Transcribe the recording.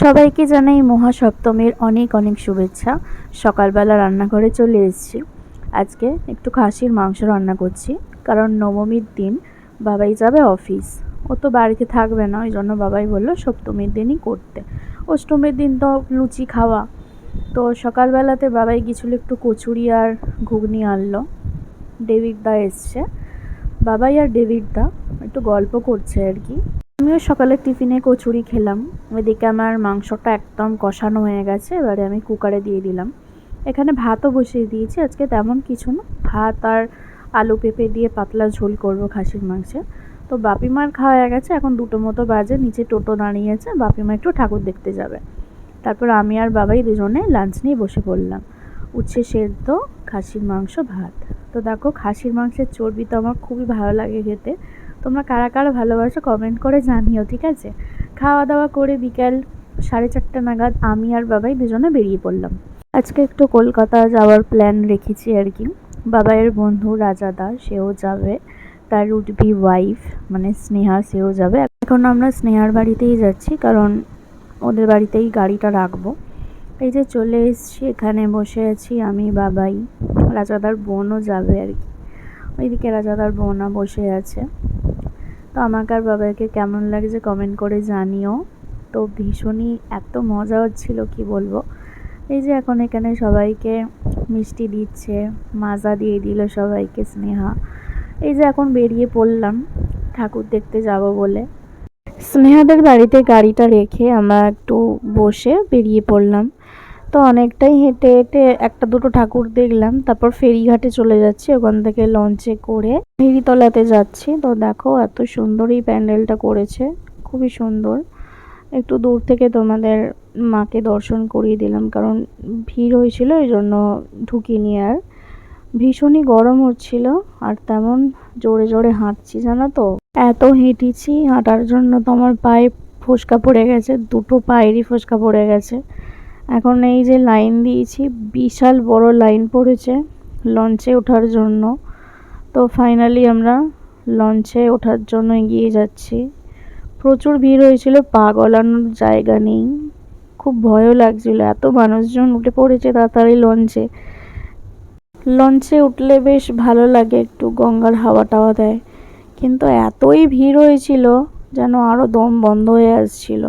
সবাইকে জানাই মহাসপ্তমীর অনেক অনেক শুভেচ্ছা। সকালবেলা রান্নাঘরে চলে এসেছি। আজকে একটু খাসির মাংস রান্না করছি, কারণ নবমীর দিন বাবাই যাবে অফিস। ও তো বাড়িতে থাকবে না, ওই জন্য বাবাই বললো সপ্তমীর দিনই করতে। অষ্টমীর দিন তো লুচি খাওয়া। তো সকালবেলাতে বাবাই গিয়েছিলো একটু কচুরি আর ঘুগনি আনলো। ডেভিডদা এসছে, বাবাই আর ডেভিডদা একটু গল্প করছে আর কি। আমিও সকালের টিফিনে কচুরি খেলাম। ওইদিকে আমার মাংসটা একদম কষানো হয়ে গেছে, এবারে আমি কুকারে দিয়ে দিলাম। এখানে ভাতও বসিয়ে দিয়েছি, আজকে তেমন কিছু না, ভাত আর আলু পেঁপে দিয়ে পাতলা ঝোল করব খাসির মাংসে। তো বাপিমার খাওয়া হয়ে গেছে, এখন 2টো মতো বাজে, নিচে টোটো দাঁড়িয়েছে, বাপিমা একটু ঠাকুর দেখতে যাবে। তারপর আমি আর বাবাই দুজনে লাঞ্চ নিয়ে বসে পড়লাম। উচ্ছে সেদ্ধ, খাসির মাংস, ভাত। তো দেখো, খাসির মাংসের চর্বি তো আমার খুবই ভালো লাগে খেতে। তোমরা কারা কারা ভালোবাসো কমেন্ট করে জানিও, ঠিক আছে? খাওয়া দাওয়া করে বিকাল 4:30 নাগাদ আমি আর বাবাই দুজনে বেরিয়ে পড়লাম। আজকে একটু কলকাতা যাওয়ার প্ল্যান রেখেছি আর কি। বাবাইয়ের বন্ধু রাজাদা, সেও যাবে, তার উঠবি ওয়াইফ মানে স্নেহা, সেও যাবে। এখন আমরা স্নেহার বাড়িতেই যাচ্ছি, কারণ ওদের বাড়িতেই গাড়িটা রাখবো। এই যে চলে এসেছি, এখানে বসে আছি আমি, বাবাই, রাজাদার বোনও যাবে আর কি। ওইদিকে রাজাদার বোনও বসে আছে। তো আমাকে আর বাবাকে কেমন লাগছে কমেন্ট করে জানিও। তো ভীষণই এত মজা হচ্ছিল কি বলবো। এই যে এখন এখানে সবাইকে মিষ্টি দিচ্ছে, মাজা দিয়ে দিল সবাইকে স্নেহা। এই যে এখন বেরিয়ে পড়লাম ঠাকুর দেখতে যাব বলে। স্নেহাদের বাড়িতে গাড়িটা রেখে আমরা একটু বসে বেরিয়ে পড়লাম। তো অনেকটাই হেঁটে হেঁটে 1-2টো ঠাকুর দেখলাম, তারপর ফেরিঘাটে চলে যাচ্ছি, ওখান থেকে লঞ্চে করে ফেরিতলাতে যাচ্ছি। তো দেখো এত সুন্দর এই প্যান্ডেলটা করেছে, খুবই সুন্দর। একটু দূর থেকে তোমাদের মাকে দর্শন করিয়ে দিলাম, কারণ ভিড় হয়েছিল, এই জন্য ঢুকিনি। আর ভীষণই গরম হচ্ছিল, আর তেমন জোরে জোরে হাঁটছি জানো তো, এত হেঁটেছি, হাঁটার জন্য তো আমার পায়ে ফোসকা পড়ে গেছে, 2টো পায়েরই ফোসকা পড়ে গেছে। এখন এই যে লাইন দিয়েছি, বিশাল বড় লাইন পড়েছে লঞ্চে ওঠার জন্য। তো ফাইনালি আমরা লঞ্চে ওঠার জন্য এগিয়ে যাচ্ছি। প্রচুর ভিড় হয়েছিল, পা গলানোর জায়গা নেই, খুব ভয়ও লাগছিল, এত মানুষজন উঠে পড়েছে তাড়াতাড়ি লঞ্চে। লঞ্চে উঠলে বেশ ভালো লাগে, একটু গঙ্গার হাওয়া টাওয়া দেয়, কিন্তু এতই ভিড় হয়েছিল যেন আরও দম বন্ধ হয়ে আসছিল।